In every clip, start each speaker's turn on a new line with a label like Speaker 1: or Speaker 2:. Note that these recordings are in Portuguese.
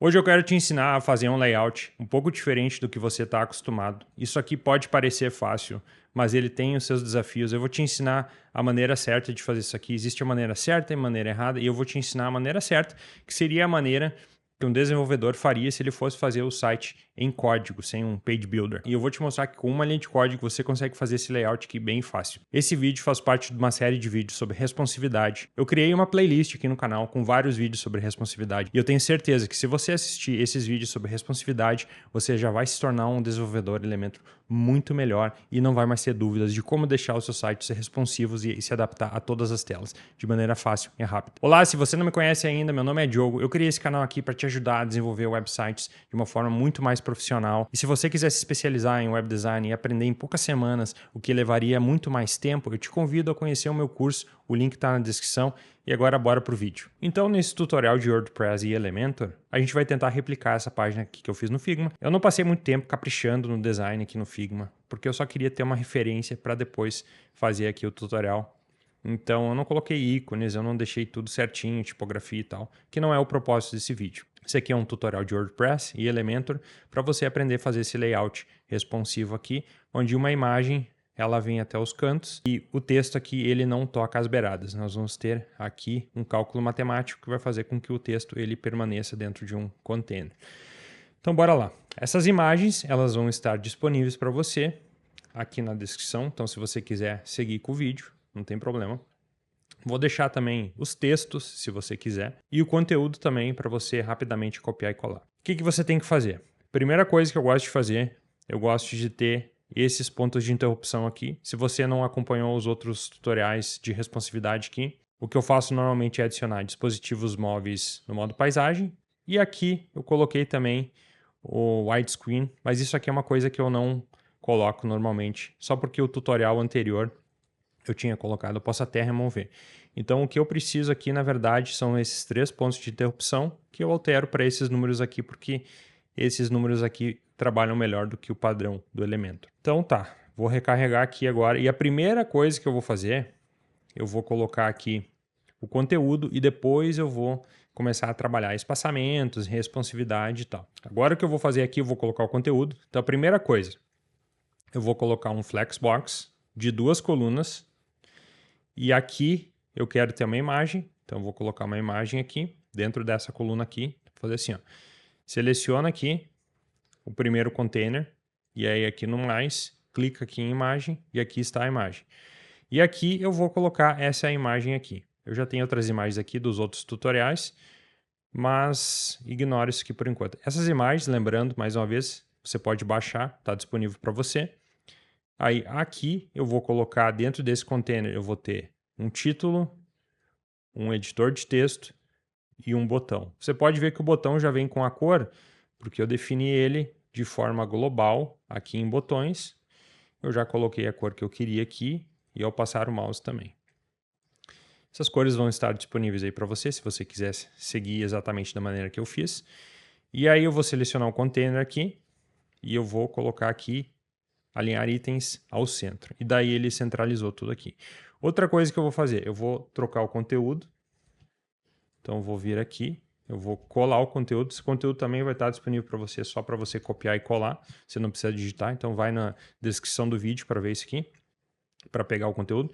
Speaker 1: Hoje eu quero te ensinar a fazer um layout um pouco diferente do que você está acostumado. Isso aqui pode parecer fácil, mas ele tem os seus desafios. Eu vou te ensinar a maneira certa de fazer isso aqui. Existe a maneira certa e a maneira errada, e eu vou te ensinar a maneira certa, que seria a maneira que um desenvolvedor faria se ele fosse fazer o site em código, sem um page builder. E eu vou te mostrar que com uma linha de código você consegue fazer esse layout aqui bem fácil. Esse vídeo faz parte de uma série de vídeos sobre responsividade. Eu criei uma playlist aqui no canal com vários vídeos sobre responsividade. E eu tenho certeza que se você assistir esses vídeos sobre responsividade, você já vai se tornar um desenvolvedor Elementor muito melhor e não vai mais ter dúvidas de como deixar o seu site ser responsivo e se adaptar a todas as telas de maneira fácil e rápida. Olá, se você não me conhece ainda, meu nome é Diogo. Eu criei esse canal aqui para te ajudar a desenvolver websites de uma forma muito mais profissional. E se você quiser se especializar em web design e aprender em poucas semanas, o que levaria muito mais tempo, eu te convido a conhecer o meu curso. O link está na descrição. E agora bora pro vídeo. Então, nesse tutorial de WordPress e Elementor, a gente vai tentar replicar essa página aqui que eu fiz no Figma. Eu não passei muito tempo caprichando no design aqui no Figma, porque eu só queria ter uma referência para depois fazer aqui o tutorial. Então, eu não coloquei ícones, eu não deixei tudo certinho, tipografia e tal, que não é o propósito desse vídeo. Esse aqui é um tutorial de WordPress e Elementor para você aprender a fazer esse layout responsivo aqui, onde uma imagem ela vem até os cantos e o texto aqui ele não toca as beiradas. Nós vamos ter aqui um cálculo matemático que vai fazer com que o texto ele permaneça dentro de um container. Então bora lá. Essas imagens elas vão estar disponíveis para você aqui na descrição. Então se você quiser seguir com o vídeo, não tem problema. Vou deixar também os textos, se você quiser, e o conteúdo também para você rapidamente copiar e colar. O que você tem que fazer? Primeira coisa que eu gosto de fazer, eu gosto de ter esses pontos de interrupção aqui. Se você não acompanhou os outros tutoriais de responsividade aqui, o que eu faço normalmente é adicionar dispositivos móveis no modo paisagem. E aqui eu coloquei também o widescreen, mas isso aqui é uma coisa que eu não coloco normalmente, só porque o tutorial anterior eu tinha colocado, eu posso até remover. Então o que eu preciso aqui, na verdade, são esses 3 pontos de interrupção que eu altero para esses números aqui, porque esses números aqui trabalham melhor do que o padrão do Elementor. Então tá, vou recarregar aqui agora. E a primeira coisa que eu vou fazer, eu vou colocar aqui o conteúdo e depois eu vou começar a trabalhar espaçamentos, responsividade e tal. Agora o que eu vou fazer aqui, eu vou colocar o conteúdo. Então a primeira coisa, eu vou colocar um flexbox de 2 colunas. E aqui eu quero ter uma imagem, então eu vou colocar uma imagem aqui, dentro dessa coluna aqui, vou fazer assim, ó. Seleciona aqui o primeiro container, e aí aqui no mais, clica aqui em imagem, e aqui está a imagem. E aqui eu vou colocar essa imagem aqui. Eu já tenho outras imagens aqui dos outros tutoriais, mas ignore isso aqui por enquanto. Essas imagens, lembrando, mais uma vez, você pode baixar, está disponível para você. Aí aqui eu vou colocar dentro desse container, eu vou ter um título, um editor de texto e um botão. Você pode ver que o botão já vem com a cor, porque eu defini ele de forma global aqui em botões. Eu já coloquei a cor que eu queria aqui e ao passar o mouse também. Essas cores vão estar disponíveis aí para você, se você quiser seguir exatamente da maneira que eu fiz. E aí eu vou selecionar o container aqui e eu vou colocar aqui alinhar itens ao centro. E daí ele centralizou tudo aqui. Outra coisa que eu vou fazer, eu vou trocar o conteúdo. Então eu vou vir aqui, eu vou colar o conteúdo. Esse conteúdo também vai estar disponível para você, só para você copiar e colar. Você não precisa digitar, então vai na descrição do vídeo para ver isso aqui, para pegar o conteúdo.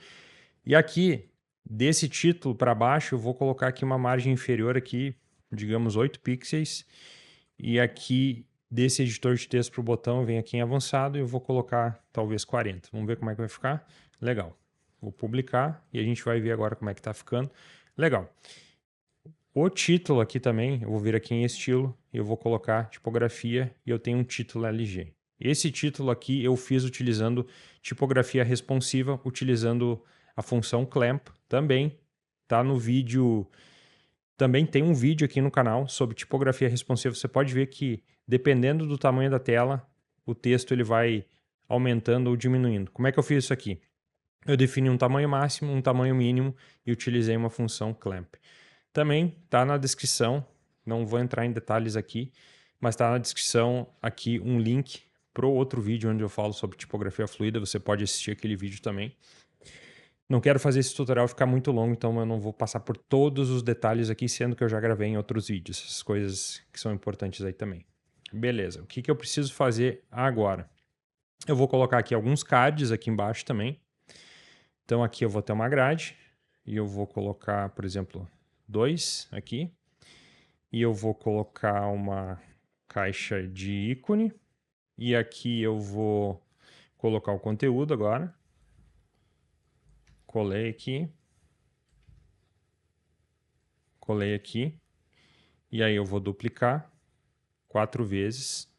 Speaker 1: E aqui, desse título para baixo, eu vou colocar aqui uma margem inferior aqui, digamos 8 pixels. E aqui desse editor de texto para o botão, vem aqui em avançado e eu vou colocar talvez 40. Vamos ver como é que vai ficar. Legal. Vou publicar e a gente vai ver agora como é que está ficando. Legal. O título aqui também, eu vou vir aqui em estilo e eu vou colocar tipografia e eu tenho um título LG. Esse título aqui eu fiz utilizando tipografia responsiva, utilizando a função clamp também. Tá no vídeo... Também tem um vídeo aqui no canal sobre tipografia responsiva. Você pode ver que, dependendo do tamanho da tela, o texto ele vai aumentando ou diminuindo. Como é que eu fiz isso aqui? Eu defini um tamanho máximo, um tamanho mínimo e utilizei uma função clamp. Também está na descrição, não vou entrar em detalhes aqui, mas está na descrição aqui um link para o outro vídeo onde eu falo sobre tipografia fluida. Você pode assistir aquele vídeo também. Não quero fazer esse tutorial ficar muito longo, então eu não vou passar por todos os detalhes aqui, sendo que eu já gravei em outros vídeos, essas coisas que são importantes aí também. Beleza, o que que eu preciso fazer agora? Eu vou colocar aqui alguns cards aqui embaixo também. Então aqui eu vou ter uma grade, e eu vou colocar, por exemplo, 2 aqui. E eu vou colocar uma caixa de ícone. E aqui eu vou colocar o conteúdo agora. Colei aqui. Colei aqui. E aí eu vou duplicar 4 vezes.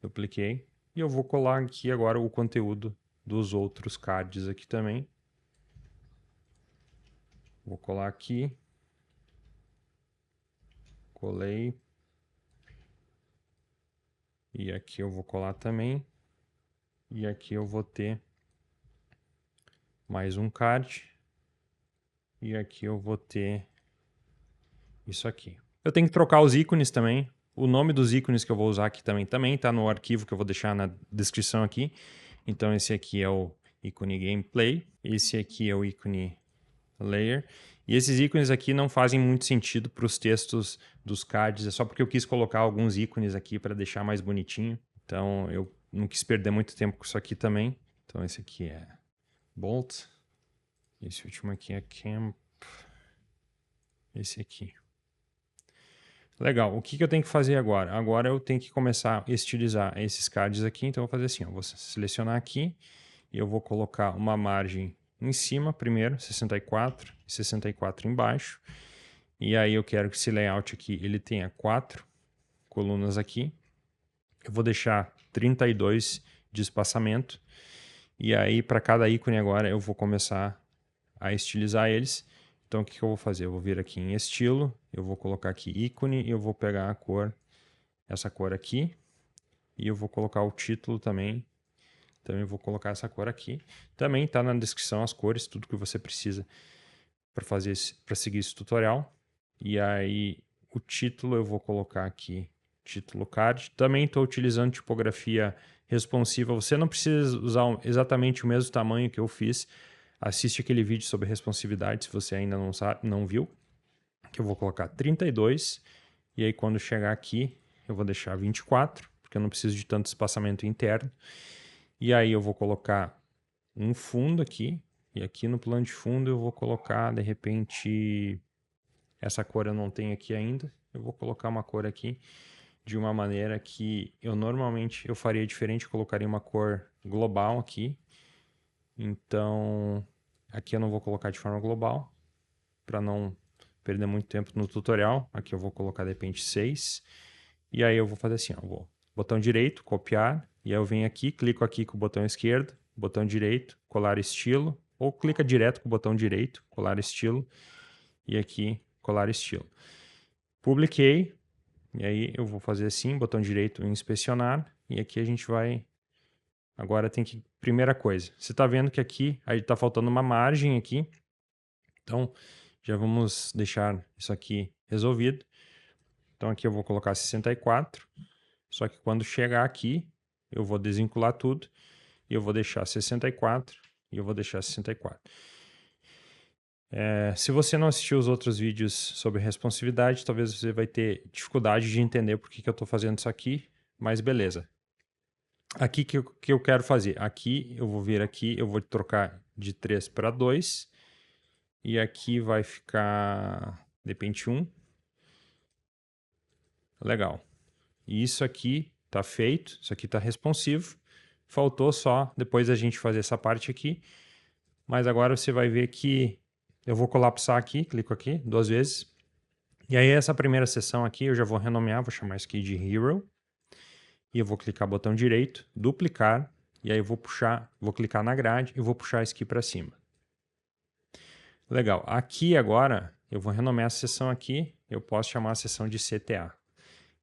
Speaker 1: Dupliquei. E eu vou colar aqui agora o conteúdo dos outros cards aqui também. Vou colar aqui. Colei. E aqui eu vou colar também. E aqui eu vou ter mais um card. E aqui eu vou ter isso aqui. Eu tenho que trocar os ícones também. O nome dos ícones que eu vou usar aqui também está no arquivo que eu vou deixar na descrição aqui. Então esse aqui é o ícone gameplay, esse aqui é o ícone layer. E esses ícones aqui não fazem muito sentido para os textos dos cards, é só porque eu quis colocar alguns ícones aqui para deixar mais bonitinho. Então eu não quis perder muito tempo com isso aqui também. Então esse aqui é Bolt, esse último aqui é Camp, esse aqui. Legal, o que eu tenho que fazer agora? Agora eu tenho que começar a estilizar esses cards aqui, então eu vou fazer assim, eu vou selecionar aqui e eu vou colocar uma margem em cima primeiro, 64 e 64 embaixo. E aí eu quero que esse layout aqui ele tenha 4 colunas aqui. Eu vou deixar 32 de espaçamento. E aí para cada ícone agora eu vou começar a estilizar eles. Então o que eu vou fazer? Eu vou vir aqui em estilo, eu vou colocar aqui ícone e eu vou pegar a cor, essa cor aqui. E eu vou colocar o título também. Também vou colocar essa cor aqui. Também está na descrição as cores, tudo que você precisa para seguir esse tutorial. E aí o título eu vou colocar aqui, título card. Também estou utilizando tipografia responsiva. Você não precisa usar exatamente o mesmo tamanho que eu fiz. Assiste aquele vídeo sobre responsividade se você ainda não sabe, não viu. Que eu vou colocar 32. E aí quando chegar aqui eu vou deixar 24, porque eu não preciso de tanto espaçamento interno. E aí eu vou colocar um fundo aqui. E aqui no plano de fundo eu vou colocar, de repente, essa cor eu não tenho aqui ainda. Eu vou colocar uma cor aqui de uma maneira que eu normalmente eu faria diferente. Eu colocaria uma cor global aqui. Então, aqui eu não vou colocar de forma global, para não perder muito tempo no tutorial. Aqui eu vou colocar, de repente, 6. E aí eu vou fazer assim, ó, vou botão direito, copiar. E aí eu venho aqui, clico aqui com o botão esquerdo, botão direito, colar estilo. Ou clica direto com o botão direito, colar estilo. E aqui, colar estilo. Publiquei. E aí eu vou fazer assim, botão direito, inspecionar. E aqui a gente vai... Agora tem que... Primeira coisa, você está vendo que aqui está faltando uma margem aqui. Então, já vamos deixar isso aqui resolvido. Então aqui eu vou colocar 64. Só que quando chegar aqui, eu vou desvincular tudo. E eu vou deixar 64. E eu vou deixar 64. Se você não assistiu os outros vídeos sobre responsividade, talvez você vai ter dificuldade de entender por que eu estou fazendo isso aqui. Mas beleza. Aqui que eu quero fazer. Aqui eu vou vir aqui, eu vou trocar de 3 para 2. E aqui vai ficar, de repente, 1. Legal. E isso aqui está feito, isso aqui está responsivo. Faltou só depois a gente fazer essa parte aqui. Mas agora você vai ver que eu vou colapsar aqui, clico aqui 2 vezes. E aí essa primeira seção aqui eu já vou renomear, vou chamar isso aqui de Hero. E eu vou clicar botão direito, duplicar. E aí eu vou puxar, vou clicar na grade e vou puxar isso aqui para cima. Legal. Aqui agora eu vou renomear a seção aqui. Eu posso chamar a seção de CTA.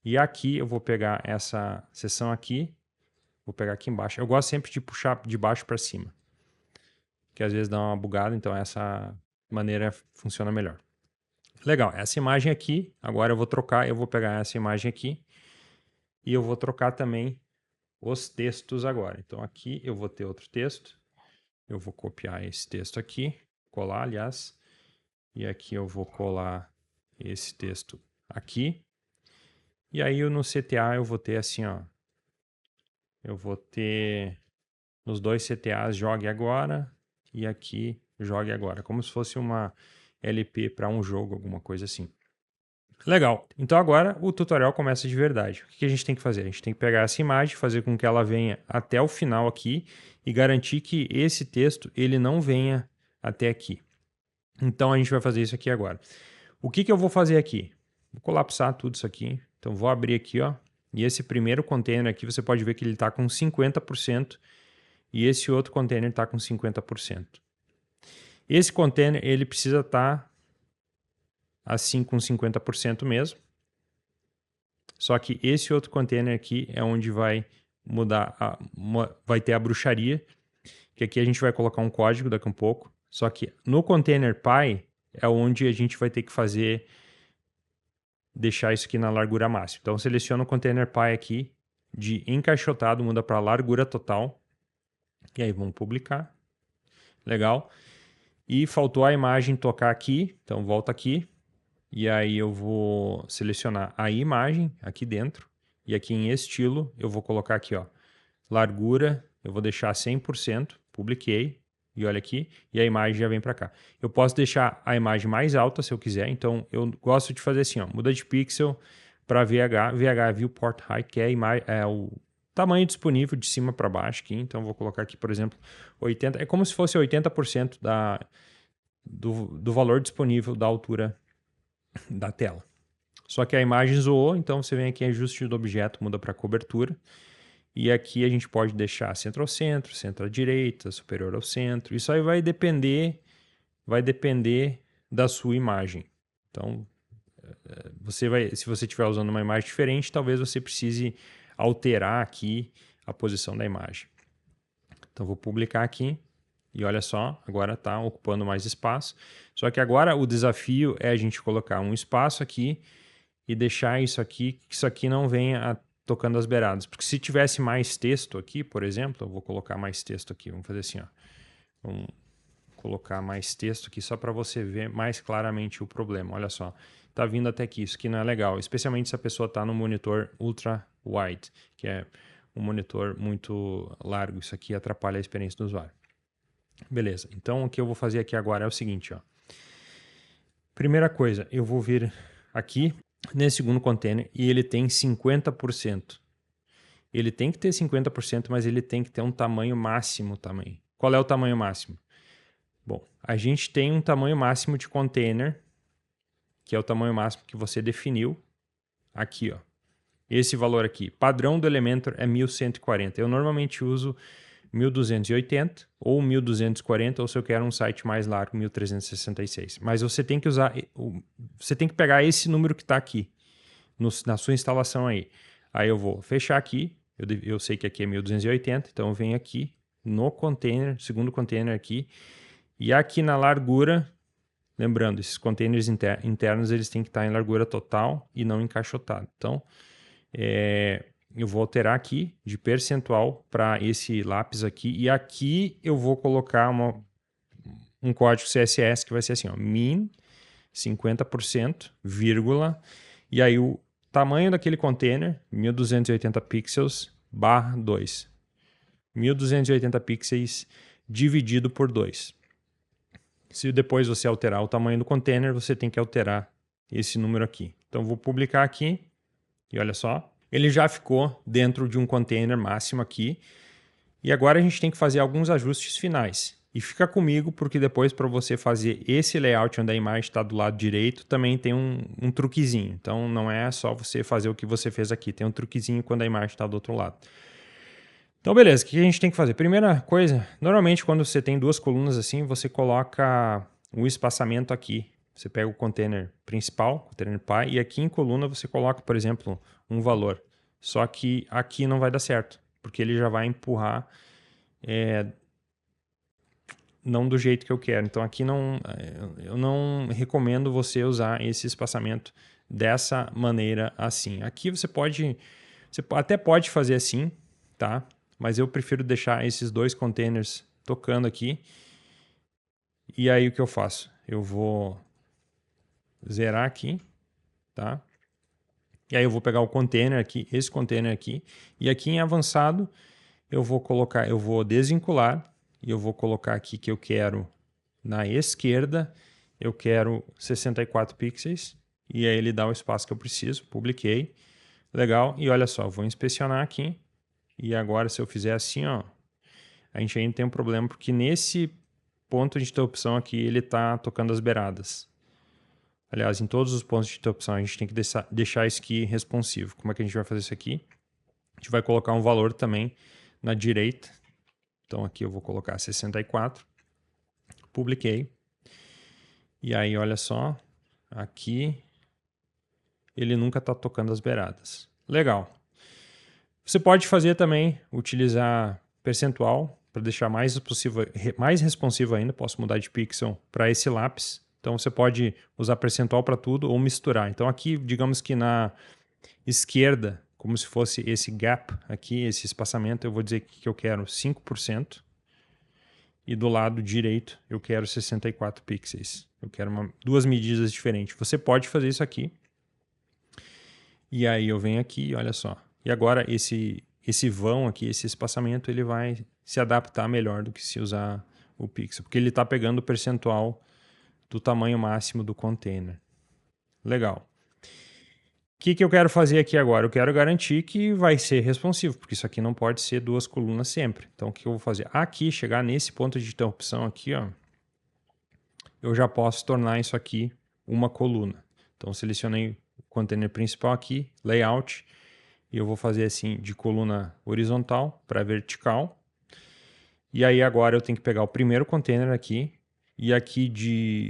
Speaker 1: E aqui eu vou pegar essa seção aqui, vou pegar aqui embaixo. Eu gosto sempre de puxar de baixo para cima, que às vezes dá uma bugada, então essa maneira funciona melhor. Legal, essa imagem aqui, agora eu vou trocar, eu vou pegar essa imagem aqui e eu vou trocar também os textos agora. Então aqui eu vou ter outro texto Eu vou copiar esse texto aqui, colar, aliás, e aqui eu vou colar esse texto aqui. E aí no CTA eu vou ter assim, ó, eu vou ter nos dois CTAs jogue agora e aqui jogue agora, como se fosse uma LP para um jogo, alguma coisa assim. Legal. Então agora o tutorial começa de verdade. O que a gente tem que fazer? A gente tem que pegar essa imagem, fazer com que ela venha até o final aqui e garantir que esse texto ele não venha até aqui. Então a gente vai fazer isso aqui agora. O que eu vou fazer aqui? Vou colapsar tudo isso aqui. Então vou abrir aqui, ó. E esse primeiro container aqui você pode ver que ele está com 50% e esse outro container está com 50%. Esse container ele precisa estar assim com 50% mesmo. Só que esse outro container aqui é onde vai mudar, vai ter a bruxaria, que aqui a gente vai colocar um código daqui a um pouco. Só que no container pi é onde a gente vai ter que fazer, deixar isso aqui na largura máxima. Então seleciona o container pi aqui, de encaixotado muda para largura total. E aí vamos publicar. Legal. E faltou a imagem tocar aqui, então volta aqui. E aí eu vou selecionar a imagem aqui dentro. E aqui em estilo eu vou colocar aqui, ó, largura, eu vou deixar 100%, publiquei. E olha aqui, e a imagem já vem para cá. Eu posso deixar a imagem mais alta se eu quiser, então eu gosto de fazer assim, ó, muda de pixel para VH, VH Viewport Height, que é o tamanho disponível de cima para baixo aqui. Então eu vou colocar aqui, por exemplo, 80, é como se fosse 80% do valor disponível da altura da tela. Só que a imagem zoou, então você vem aqui em ajuste do objeto, muda para cobertura. E aqui a gente pode deixar centro ao centro, centro à direita, superior ao centro. Isso aí vai depender da sua imagem. Então, se você estiver usando uma imagem diferente, talvez você precise alterar aqui a posição da imagem. Então, vou publicar aqui. E olha só, agora está ocupando mais espaço. Só que agora o desafio é a gente colocar um espaço aqui e deixar isso aqui, que isso aqui não venha tocando as beiradas. Porque se tivesse mais texto aqui, por exemplo, eu vou colocar mais texto aqui. Vamos fazer assim, ó. Vamos colocar mais texto aqui só para você ver mais claramente o problema. Olha só, tá vindo até aqui, isso aqui não é legal. Especialmente se a pessoa está no monitor ultra wide, que é um monitor muito largo. Isso aqui atrapalha a experiência do usuário. Beleza, então o que eu vou fazer aqui agora é o seguinte, ó. Primeira coisa, eu vou vir aqui nesse segundo container e ele tem 50%. Ele tem que ter 50%, mas ele tem que ter um tamanho máximo também. Qual é o tamanho máximo? Bom, a gente tem um tamanho máximo de container, que é o tamanho máximo que você definiu aqui, ó. Esse valor aqui, padrão do Elementor é 1140. Eu normalmente uso 1280 ou 1240, ou se eu quero um site mais largo, 1366. Mas você tem que usar, você tem que pegar esse número que está aqui na sua instalação aí. Aí eu vou fechar aqui, eu sei que aqui é 1280, então eu venho aqui no container, segundo container aqui, e aqui na largura, lembrando, esses containers internos eles têm que estar em largura total e não encaixotado. Então, eu vou alterar aqui de percentual para esse lápis aqui. E aqui eu vou colocar um código CSS que vai ser assim, ó, min 50%, vírgula. E aí o tamanho daquele container, 1280 pixels, barra 2. 1280 pixels dividido por 2. Se depois você alterar o tamanho do container, você tem que alterar esse número aqui. Então vou publicar aqui e olha só. Ele já ficou dentro de um container máximo aqui. E agora a gente tem que fazer alguns ajustes finais. E fica comigo, porque depois para você fazer esse layout onde a imagem está do lado direito, também tem um truquezinho. Então não é só você fazer o que você fez aqui, tem um truquezinho quando a imagem está do outro lado. Então beleza, o que a gente tem que fazer? Primeira coisa, normalmente quando você tem duas colunas assim, você coloca o espaçamento aqui. Você pega o container principal, container pi, e aqui em coluna você coloca, por exemplo, um valor. Só que aqui não vai dar certo, porque ele já vai empurrar não do jeito que eu quero. Então aqui eu não recomendo você usar esse espaçamento dessa maneira assim. Aqui você até pode fazer assim, tá? Mas eu prefiro deixar esses dois containers tocando aqui. E aí o que eu faço? Eu vou zerar aqui, tá? E aí eu vou pegar o container aqui, esse container aqui, e aqui em avançado eu vou desvincular e eu vou colocar aqui que eu quero na esquerda, eu quero 64 pixels, e aí ele dá o espaço que eu preciso, publiquei, legal, e olha só, vou inspecionar aqui, e agora se eu fizer assim, ó, a gente ainda tem um problema, porque nesse ponto de interrupção aqui, ele está tocando as beiradas. Aliás, em todos os pontos de interrupção, a gente tem que deixar isso aqui responsivo. Como é que a gente vai fazer isso aqui? A gente vai colocar um valor também na direita. Então aqui eu vou colocar 64. Publiquei. E aí, olha só. Aqui ele nunca está tocando as beiradas. Legal. Você pode fazer também, utilizar percentual para deixar mais responsivo ainda. Posso mudar de pixel para esse lápis. Então você pode usar percentual para tudo ou misturar. Então aqui, digamos que na esquerda, como se fosse esse gap aqui, esse espaçamento, eu vou dizer que eu quero 5%. E do lado direito eu quero 64 pixels. Eu quero duas medidas diferentes. Você pode fazer isso aqui. E aí eu venho aqui, olha só. E agora esse vão aqui, esse espaçamento, ele vai se adaptar melhor do que se usar o pixel. Porque ele está pegando o percentual do tamanho máximo do container. Legal. O que eu quero fazer aqui agora? Eu quero garantir que vai ser responsivo, porque isso aqui não pode ser duas colunas sempre. Então, o que eu vou fazer? Aqui, chegar nesse ponto de interrupção aqui, ó, eu já posso tornar isso aqui uma coluna. Então, selecionei o container principal aqui, layout, e eu vou fazer assim de coluna horizontal para vertical. E aí agora eu tenho que pegar o primeiro container aqui, e aqui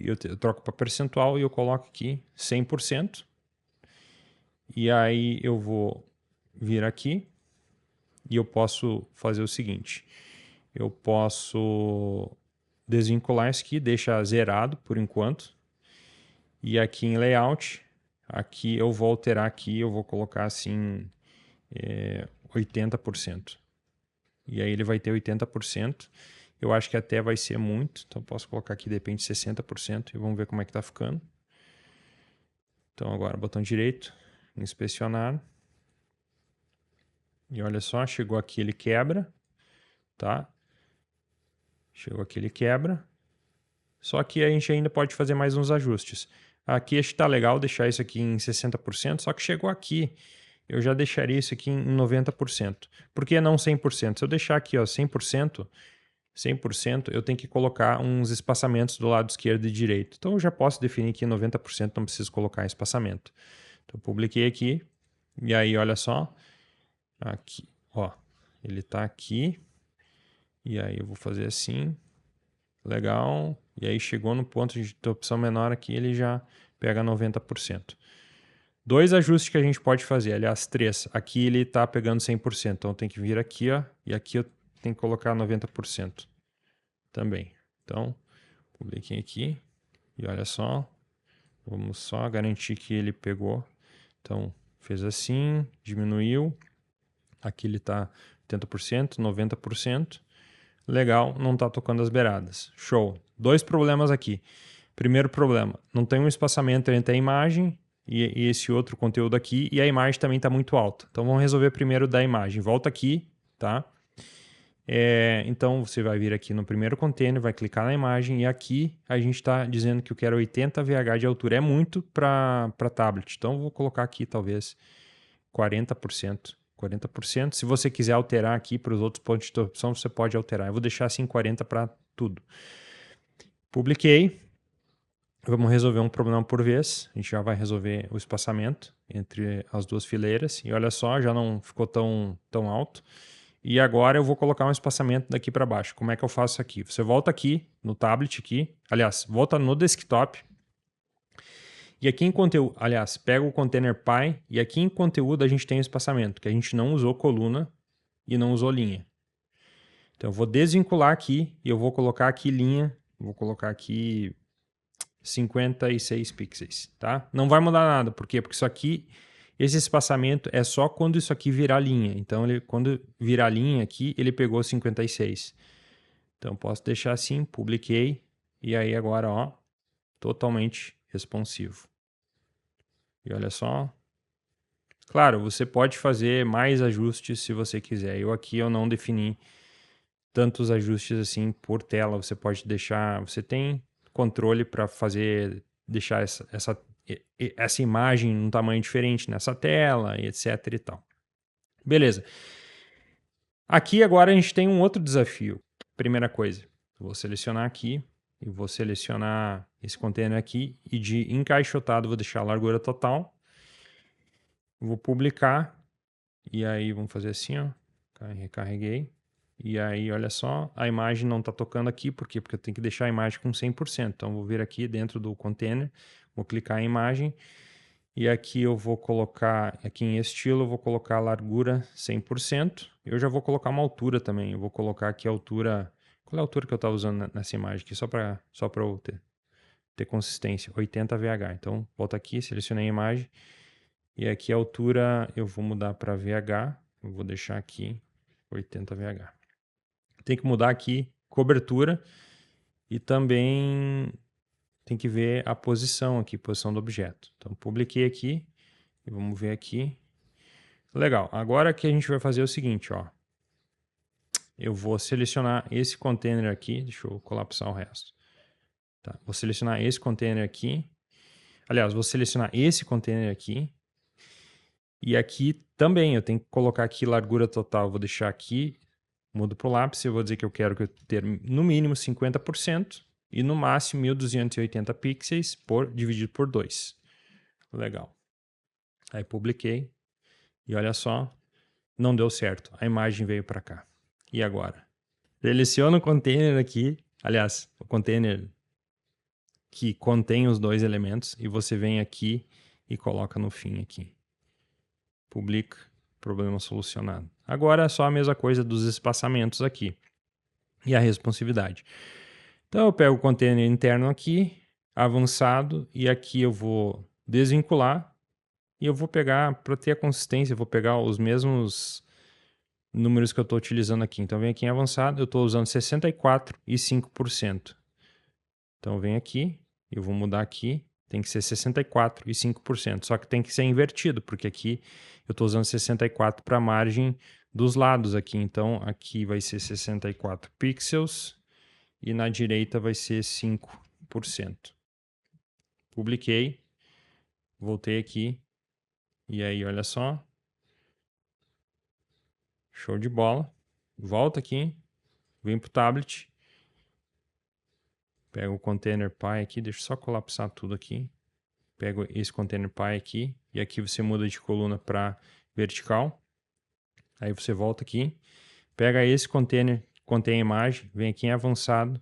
Speaker 1: eu troco para percentual e eu coloco aqui 100%. E aí eu vou vir aqui e eu posso fazer o seguinte. Eu posso desvincular isso aqui, deixar zerado por enquanto. E aqui em layout, aqui eu vou alterar aqui, eu vou colocar assim 80%. E aí ele vai ter 80%. Eu acho que até vai ser muito, então posso colocar aqui de repente 60% e vamos ver como é que está ficando. Então agora botão direito, inspecionar. E olha só, chegou aqui, ele quebra, tá? Chegou aqui, ele quebra. Só que a gente ainda pode fazer mais uns ajustes. Aqui acho que tá legal deixar isso aqui em 60%, só que chegou aqui, eu já deixaria isso aqui em 90%. Por que não 100%? Se eu deixar aqui, ó, 100%, eu tenho que colocar uns espaçamentos do lado esquerdo e direito. Então eu já posso definir que 90% não preciso colocar espaçamento. Então eu publiquei aqui, e aí olha só, aqui, ó, ele está aqui, e aí eu vou fazer assim, legal, e aí chegou no ponto de opção menor aqui, ele já pega 90%. Dois ajustes que a gente pode fazer, aliás, três. Aqui ele está pegando 100%, então tem que vir aqui, ó, e aqui eu tenho que colocar 90% também. Então, publiquei aqui, e olha só, vamos só garantir que ele pegou. Então, fez assim, diminuiu, aqui ele está 80%, 90%. Legal, não está tocando as beiradas. Show. Dois problemas aqui. Primeiro problema, não tem um espaçamento entre a imagem e esse outro conteúdo aqui, e a imagem também está muito alta. Então vamos resolver primeiro da imagem. Volta aqui, tá? Então você vai vir aqui no primeiro container, vai clicar na imagem, e aqui a gente está dizendo que eu quero 80 VH de altura. É muito para tablet, então vou colocar aqui talvez 40%. 40%. Se você quiser alterar aqui para os outros pontos de interrupção, você pode alterar. Eu vou deixar assim 40 para tudo. Publiquei. Vamos resolver um problema por vez. A gente já vai resolver o espaçamento entre as duas fileiras. E olha só, já não ficou tão alto. E agora eu vou colocar um espaçamento daqui para baixo. Como é que eu faço aqui? Você volta aqui no tablet aqui. Aliás, volta no desktop. E aqui em conteúdo, aliás, pega o container Py e aqui em conteúdo a gente tem o espaçamento, que a gente não usou coluna e não usou linha. Então eu vou desvincular aqui e eu vou colocar aqui linha, vou colocar aqui 56 pixels, tá? Não vai mudar nada, por quê? Porque isso aqui, esse espaçamento é só quando isso aqui virar linha. Então quando virar linha aqui, ele pegou 56. Então, posso deixar assim, publiquei, e aí agora, ó, totalmente responsivo. E olha só. Claro, você pode fazer mais ajustes se você quiser. Eu não defini tantos ajustes assim por tela. Você pode deixar, você tem controle para fazer, deixar essa imagem num tamanho diferente nessa tela, e etc e tal. Beleza. Aqui agora a gente tem um outro desafio. Primeira coisa, vou selecionar aqui e vou selecionar esse container aqui e de encaixotado vou deixar a largura total. Vou publicar e aí vamos fazer assim, ó. Recarreguei. E aí, olha só, a imagem não está tocando aqui, por quê? Porque eu tenho que deixar a imagem com 100%. Então, vou vir aqui dentro do container, vou clicar em imagem, e aqui eu vou colocar, aqui em estilo, eu vou colocar a largura 100%. Eu já vou colocar uma altura também, eu vou colocar aqui a altura, qual é a altura que eu estava usando nessa imagem aqui, só para eu ter consistência, 80 VH. Então, volta aqui, selecionei a imagem, e aqui a altura eu vou mudar para VH, eu vou deixar aqui 80 VH. Tem que mudar aqui cobertura e também tem que ver a posição aqui, posição do objeto. Então, publiquei aqui e vamos ver aqui. Legal, agora que a gente vai fazer o seguinte, ó. Eu vou selecionar esse container aqui, deixa eu colapsar o resto. Tá, vou selecionar esse container aqui. Aliás, vou selecionar esse container aqui. E aqui também eu tenho que colocar aqui largura total, vou deixar aqui, mudo para o lápis, eu vou dizer que eu quero que eu ter no mínimo 50% e no máximo 1280 pixels dividido por 2. Legal. Aí publiquei e olha só, não deu certo, a imagem veio para cá. E agora? Seleciono o container aqui, aliás, o container que contém os dois elementos e você vem aqui e coloca no fim aqui. Publica, problema solucionado. Agora é só a mesma coisa dos espaçamentos aqui e a responsividade. Então eu pego o container interno aqui, avançado, e aqui eu vou desvincular e eu vou pegar, para ter a consistência, eu vou pegar os mesmos números que eu estou utilizando aqui. Então vem aqui em avançado, eu estou usando 64,5%. Então vem aqui, eu vou mudar aqui, tem que ser 64,5%, só que tem que ser invertido, porque aqui eu estou usando 64 para a margem dos lados aqui, então aqui vai ser 64 pixels e na direita vai ser 5%. Publiquei, voltei aqui e aí olha só, show de bola, volta aqui, vem para o tablet, pega o container Pi aqui, deixa eu só colapsar tudo aqui. Pego esse container Pi aqui e aqui você muda de coluna para vertical. Aí você volta aqui, pega esse container que contém a imagem, vem aqui em avançado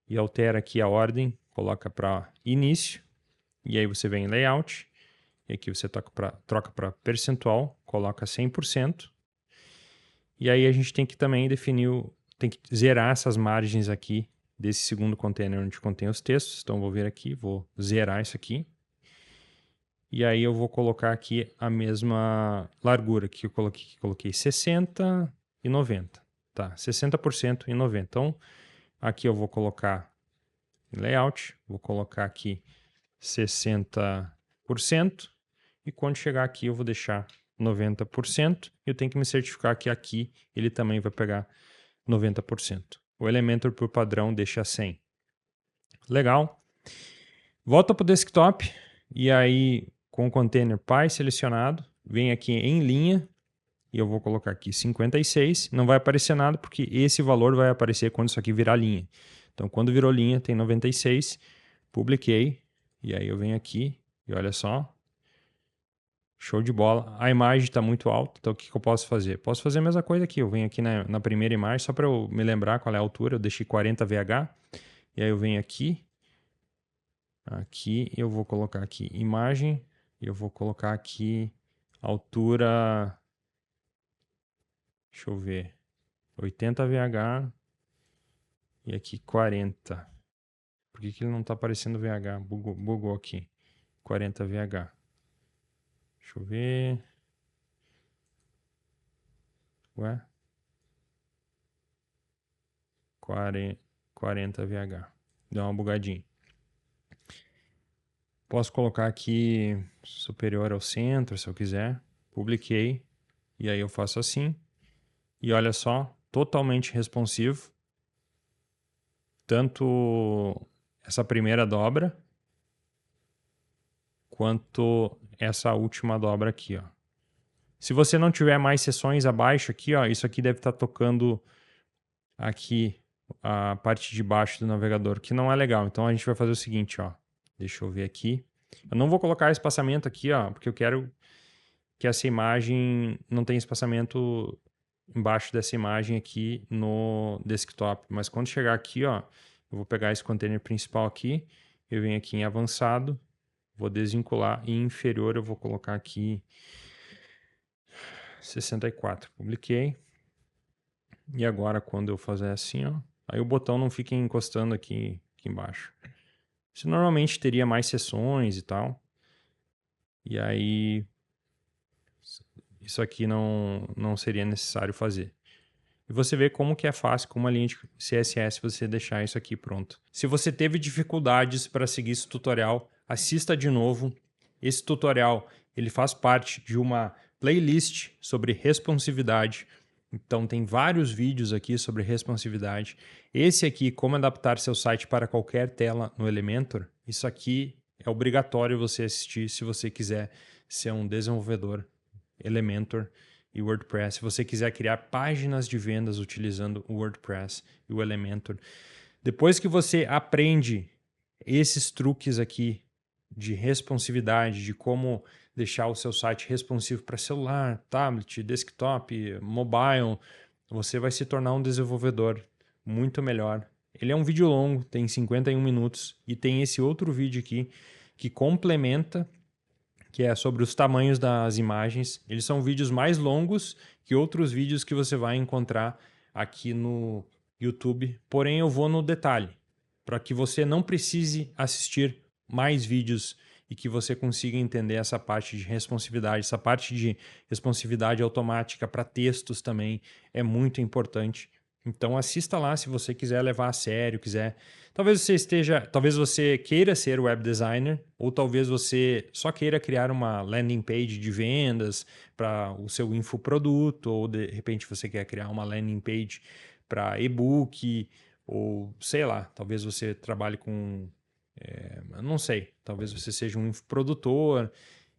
Speaker 1: e altera aqui a ordem, coloca para início e aí você vem em layout e aqui você troca para percentual, coloca 100%. E aí a gente tem que também definir, tem que zerar essas margens aqui desse segundo container onde contém os textos. Então vou vir aqui, vou zerar isso aqui. E aí eu vou colocar aqui a mesma largura que eu coloquei 60 e 90. Tá, 60% e 90. Então, aqui eu vou colocar em layout, vou colocar aqui 60% e quando chegar aqui eu vou deixar 90%. Eu tenho que me certificar que aqui ele também vai pegar 90%. O Elementor por padrão deixa 100. Legal. Volta para o desktop e aí com o container Pi selecionado, vem aqui em linha e eu vou colocar aqui 56. Não vai aparecer nada porque esse valor vai aparecer quando isso aqui virar linha. Então, quando virou linha, tem 96. Publiquei e aí eu venho aqui e olha só. Show de bola. A imagem está muito alta, então o que eu posso fazer? Posso fazer a mesma coisa aqui. Eu venho aqui na primeira imagem, só para eu me lembrar qual é a altura. Eu deixei 40 VH. E aí eu venho aqui. Aqui eu vou colocar aqui imagem. Eu vou colocar aqui altura. Deixa eu ver. 80 VH. E aqui 40. Por que ele não está aparecendo VH? Bugou aqui. 40 VH. Deixa eu ver. Ué? 40 VH. Deu uma bugadinha. Posso colocar aqui superior ao centro, se eu quiser. Publiquei. E aí eu faço assim. E olha só, totalmente responsivo. Tanto essa primeira dobra, quanto essa última dobra aqui, ó. Se você não tiver mais seções abaixo aqui, ó, isso aqui deve estar tocando aqui a parte de baixo do navegador, que não é legal. Então a gente vai fazer o seguinte, ó. Deixa eu ver aqui. Eu não vou colocar espaçamento aqui, ó, porque eu quero que essa imagem não tenha espaçamento embaixo dessa imagem aqui no desktop. Mas quando chegar aqui, ó, eu vou pegar esse container principal aqui, eu venho aqui em avançado, vou desvincular e em inferior eu vou colocar aqui 64. Publiquei. E agora quando eu fazer assim, ó, aí o botão não fica encostando aqui embaixo. Você normalmente teria mais seções e tal. E aí isso aqui não seria necessário fazer. E você vê como que é fácil com uma linha de CSS você deixar isso aqui pronto. Se você teve dificuldades para seguir esse tutorial, assista de novo. Esse tutorial ele faz parte de uma playlist sobre responsividade. Então tem vários vídeos aqui sobre responsividade. Esse aqui, como adaptar seu site para qualquer tela no Elementor, isso aqui é obrigatório você assistir se você quiser ser um desenvolvedor Elementor e WordPress. Se você quiser criar páginas de vendas utilizando o WordPress e o Elementor. Depois que você aprende esses truques aqui de responsividade, de como deixar o seu site responsivo para celular, tablet, desktop, mobile, você vai se tornar um desenvolvedor muito melhor. Ele é um vídeo longo, tem 51 minutos e tem esse outro vídeo aqui que complementa, que é sobre os tamanhos das imagens. Eles são vídeos mais longos que outros vídeos que você vai encontrar aqui no YouTube, porém eu vou no detalhe, para que você não precise assistir mais vídeos e que você consiga entender essa parte de responsividade. Essa parte de responsividade automática para textos também é muito importante. Então assista lá se você quiser levar a sério, quiser. Talvez você queira ser web designer, ou talvez você só queira criar uma landing page de vendas para o seu infoproduto, ou de repente você quer criar uma landing page para e-book, ou sei lá, talvez você trabalhe com, não sei, talvez você seja um infoprodutor.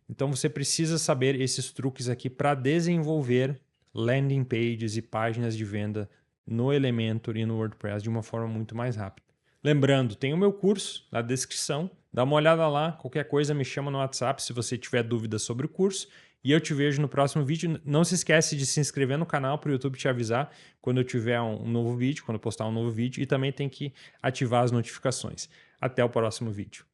Speaker 1: Então você precisa saber esses truques aqui para desenvolver landing pages e páginas de venda no Elementor e no WordPress de uma forma muito mais rápida. Lembrando, tem o meu curso na descrição, dá uma olhada lá, qualquer coisa me chama no WhatsApp se você tiver dúvidas sobre o curso e eu te vejo no próximo vídeo. Não se esquece de se inscrever no canal para o YouTube te avisar quando eu tiver um novo vídeo, quando eu postar um novo vídeo, e também tem que ativar as notificações. Até o próximo vídeo.